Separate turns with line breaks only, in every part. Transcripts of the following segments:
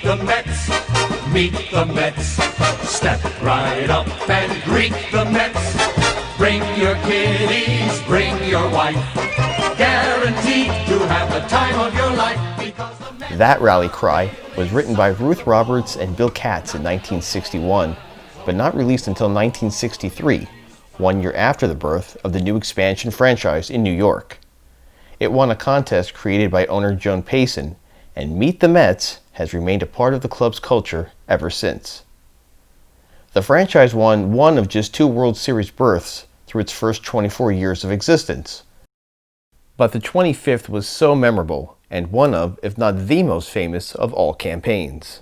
the Mets, meet the Mets. Step right up and greet the Mets. Bring your kiddies, bring your wife. Guaranteed to have the time of your life. Because the Mets...
That rally cry was written by Ruth Roberts and Bill Katz in 1961, but not released until 1963, 1 year after the birth of the new expansion franchise in New York. It won a contest created by owner Joan Payson, and Meet the Mets has remained a part of the club's culture ever since. The franchise won one of just 2 World Series berths through its first 24 years of existence. But the 25th was so memorable, and one of, if not the most famous, of all campaigns.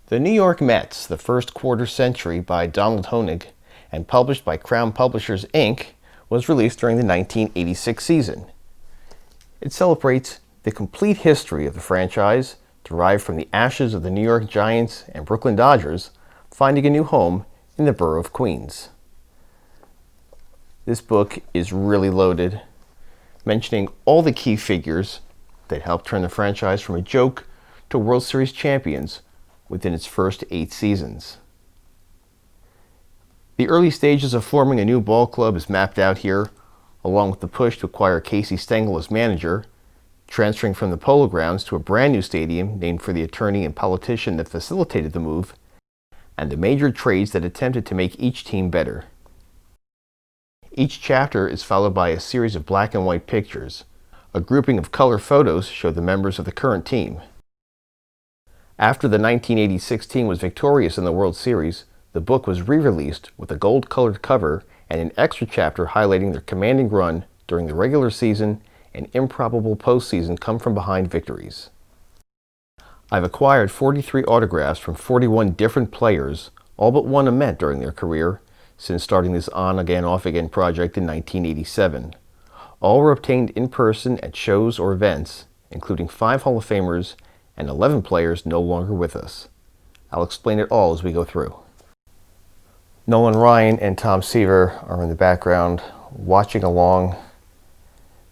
The New York Mets, the First Quarter Century by Donald Hoenig, and published by Crown Publishers, Inc., was released during the 1986 season. It celebrates the complete history of the franchise, derived from the ashes of the New York Giants and Brooklyn Dodgers, finding a new home in the borough of Queens. This book is really loaded, mentioning all the key figures that helped turn the franchise from a joke to World Series champions within its first 8 seasons. The early stages of forming a new ball club is mapped out here, along with the push to acquire Casey Stengel as manager, transferring from the Polo Grounds to a brand new stadium named for the attorney and politician that facilitated the move, and the major trades that attempted to make each team better. Each chapter is followed by a series of black and white pictures. A grouping of color photos show the members of the current team. After the 1986 team was victorious in the World Series, the book was re-released with a gold-colored cover and an extra chapter highlighting their commanding run during the regular season and improbable postseason come-from-behind victories. I've acquired 43 autographs from 41 different players, all but one a Met during their career, since starting this on-again, off-again project in 1987. All were obtained in person at shows or events, including 5 Hall of Famers and 11 players no longer with us. I'll explain it all as we go through. Nolan Ryan and Tom Seaver are in the background, watching along,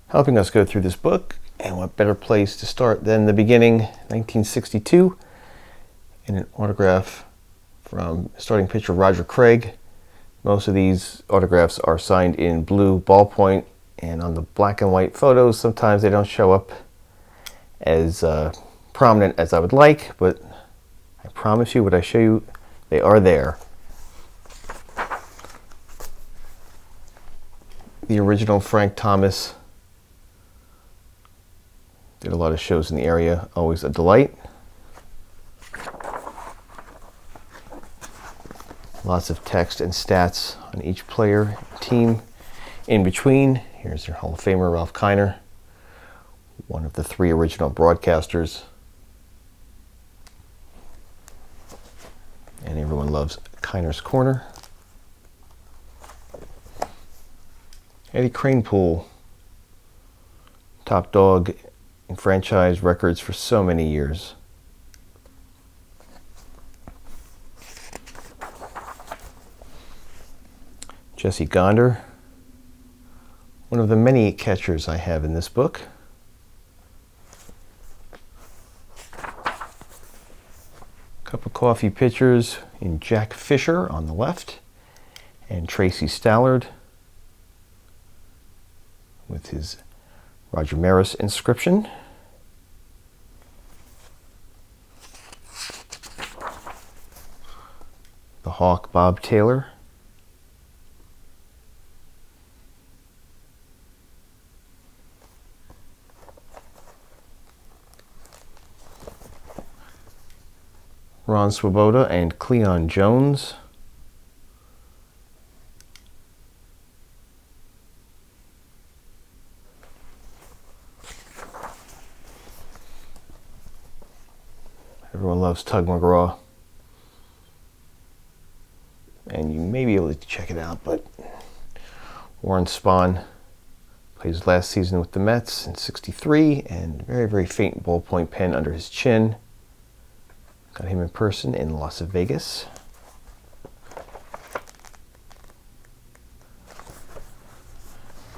helping us go through this book, and what better place to start than the beginning, 1962, and an autograph from starting pitcher Roger Craig. Most of these autographs are signed in blue ballpoint, and on the black and white photos, sometimes they don't show up as prominent as I would like, but I promise you what I show you, they are there. The original Frank Thomas did a lot of shows in the area, always a delight. Lots of text and stats on each player, team. In between, here's your Hall of Famer, Ralph Kiner, one of the 3 original broadcasters. And everyone loves Kiner's Corner. Eddie Kranepool, top dog in franchise records for so many years. Jesse Gonder, one of the many catchers I have in this book. Cup of coffee pitchers in Jack Fisher on the left, and Tracy Stallard with his Roger Maris inscription. The Hawk Bob Taylor. Ron Swoboda and Cleon Jones. Everyone loves Tug McGraw. And you may be able to check it out, but Warren Spahn played his last season with the Mets in '63, and very, very faint ballpoint pen under his chin. Got him in person in Las Vegas.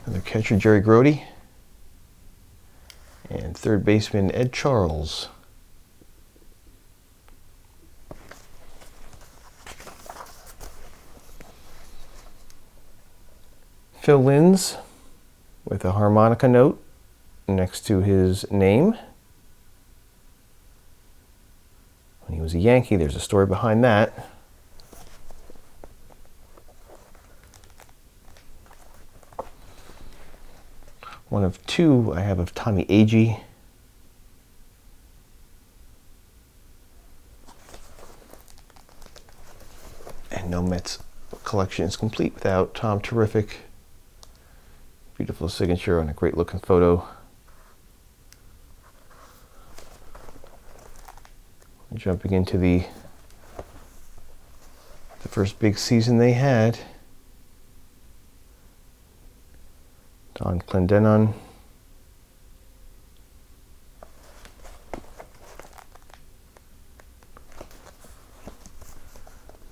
Another catcher, Jerry Grody. And third baseman, Ed Charles. fill-ins with a harmonica note next to his name. When he was a Yankee, there's a story behind that. One of two I have of Tommy Agee. And no Mets collection is complete without Tom Terrific. Beautiful signature on a great looking photo. Jumping into the first big season they had. Don Clendenon.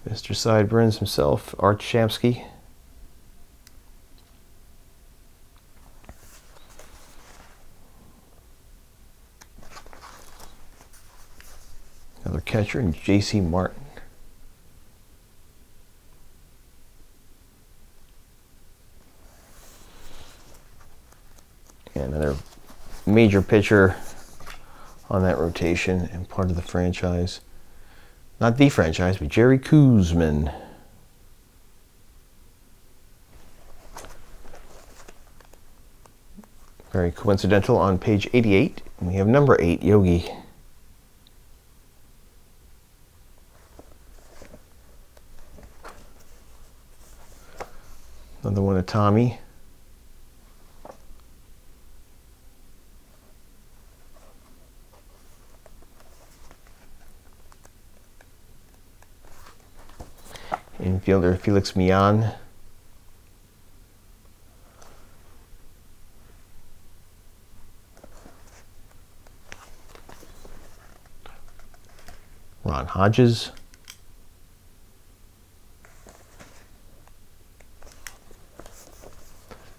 Mr. Sideburns himself, Art Shamsky. Another catcher, and J.C. Martin. And another major pitcher on that rotation and part of the franchise. Not the franchise, but Jerry Koosman. Very coincidental on page 88. We have number 8, Yogi. Another one of Tommy. Infielder Felix Millan. Ron Hodges.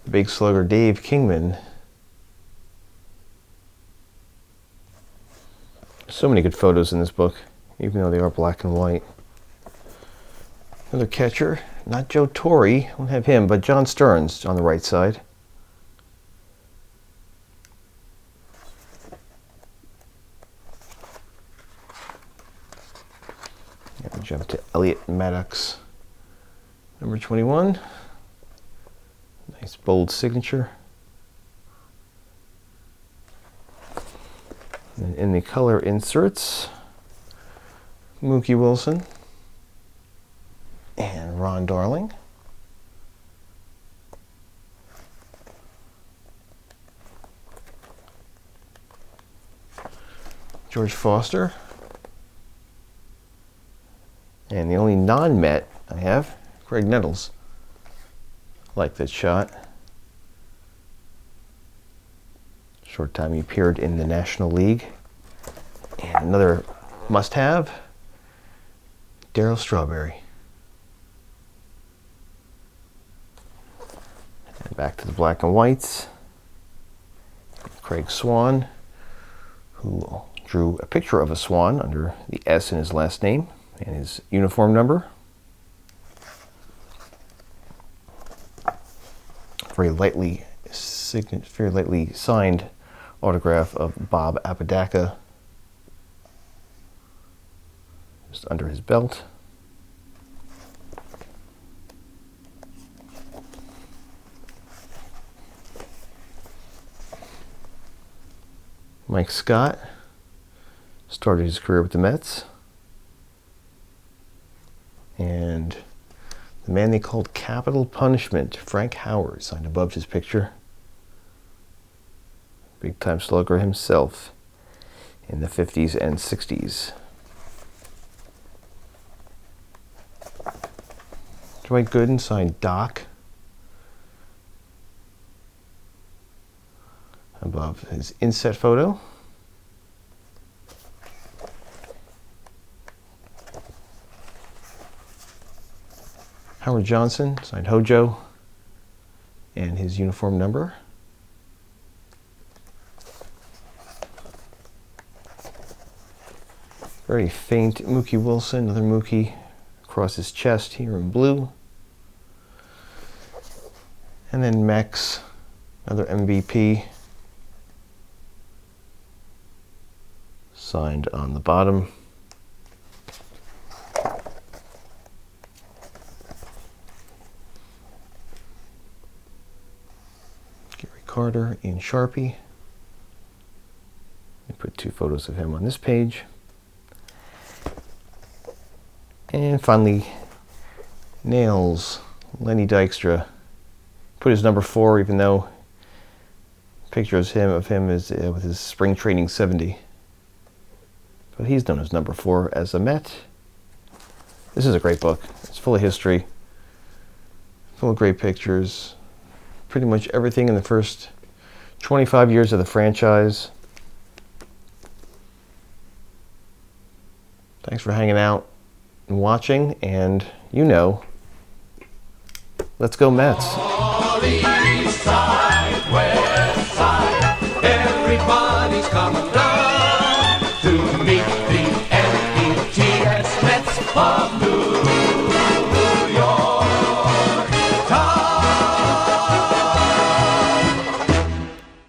Big slugger Dave Kingman. So many good photos in this book, even though they are black and white. Another catcher, not Joe Torre, I don't have him, but John Stearns on the right side. And we jump to Elliot Maddox, number 21. Nice bold signature. And in the color inserts, Mookie Wilson and Ron Darling. George Foster. And the only non-Met I have, Craig Nettles. Like that shot. Short time he appeared in the National League. And another must-have, Darryl Strawberry. And back to the black and whites. Craig Swan, who drew a picture of a swan under the S in his last name and his uniform number. Very lightly signed autograph of Bob Apodaca just under his belt. Mike Scott started his career with the Mets. And the man they called Capital Punishment, Frank Howard, signed above his picture. Big time slugger himself in the 50s and 60s. Dwight Gooden signed Doc above his inset photo. Howard Johnson signed Hojo and his uniform number. Very faint Mookie Wilson, another Mookie across his chest here in blue. And then Mex, another MVP, signed on the bottom. Gary Carter in Sharpie. I put 2 photos of him on this page. And finally, Nails, Lenny Dykstra. Put his number 4, even though pictures of him is with his spring training 70. But he's known as number 4 as a Met. This is a great book. It's full of history, full of great pictures. Pretty much everything in the first 25 years of the franchise. Thanks for hanging out and watching, and let's go Mets.
East side, west side, everybody's coming.